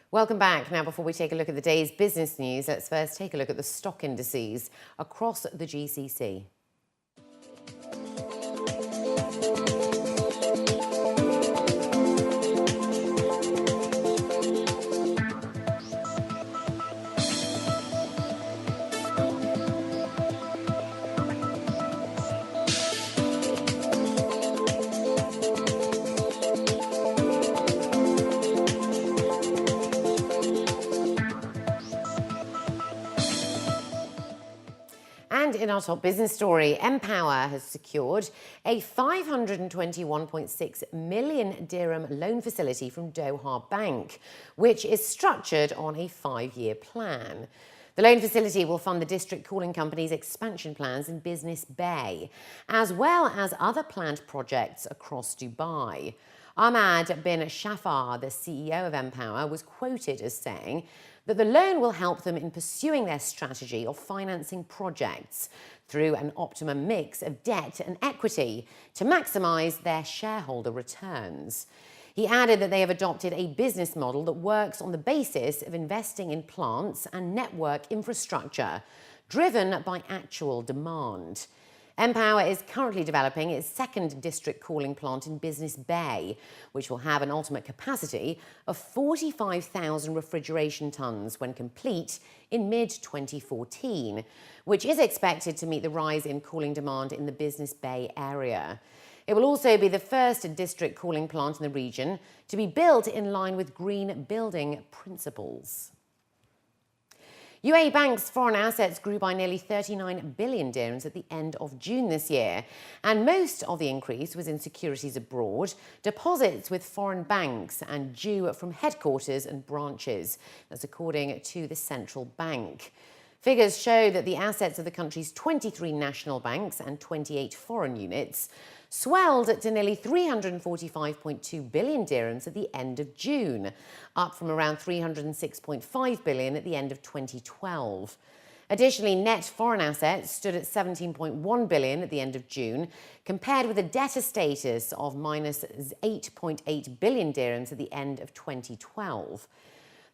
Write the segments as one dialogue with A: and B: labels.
A: Welcome back. Now, before we take a look at the day's business news, let's first take a look at the stock indices across the GCC. And in our top business story, Empower has secured a 521.6 million dirham loan facility from Doha Bank, which is structured on a 5-year plan. The loan facility will fund the district cooling company's expansion plans in Business Bay, as well as other planned projects across Dubai. Ahmad bin Shafar, the CEO of Empower, was quoted as saying that the loan will help them in pursuing their strategy of financing projects through an optimum mix of debt and equity to maximise their shareholder returns. He added that they have adopted a business model that works on the basis of investing in plants and network infrastructure, driven by actual demand. Empower is currently developing its second district cooling plant in Business Bay, which will have an ultimate capacity of 45,000 refrigeration tonnes when complete in mid-2014, which is expected to meet the rise in cooling demand in the Business Bay area. It will also be the first district cooling plant in the region to be built in line with green building principles. UAE Bank's foreign assets grew by nearly 39 billion dirhams at the end of June this year, and most of the increase was in securities abroad, deposits with foreign banks and due from headquarters and branches. That's according to the central bank. Figures show that the assets of the country's 23 national banks and 28 foreign units swelled to nearly 345.2 billion dirhams at the end of June, up from around 306.5 billion at the end of 2012. Additionally, net foreign assets stood at 17.1 billion at the end of June, compared with a debtor status of minus 8.8 billion dirhams at the end of 2012.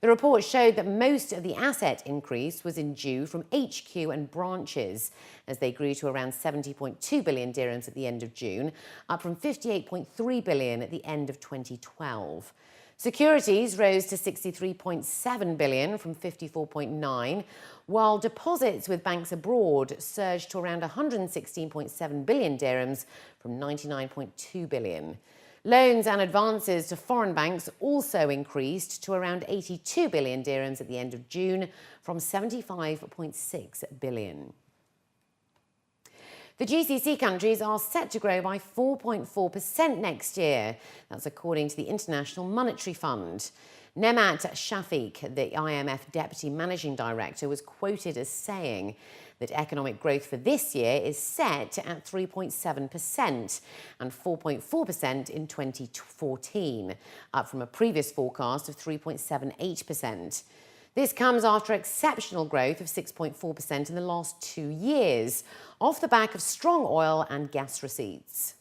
A: The report showed that most of the asset increase was in due from HQ and branches, as they grew to around 70.2 billion dirhams at the end of June, up from 58.3 billion at the end of 2012. Securities rose to 63.7 billion from 54.9, while deposits with banks abroad surged to around 116.7 billion dirhams from 99.2 billion. Loans and advances to foreign banks also increased to around 82 billion dirhams at the end of June from 75.6 billion. The GCC countries are set to grow by 4.4% next year. That's according to the International Monetary Fund. Nemat Shafiq, the IMF Deputy Managing Director, was quoted as saying that economic growth for this year is set at 3.7% and 4.4% in 2014, up from a previous forecast of 3.78%. This comes after exceptional growth of 6.4% in the last 2 years, off the back of strong oil and gas receipts.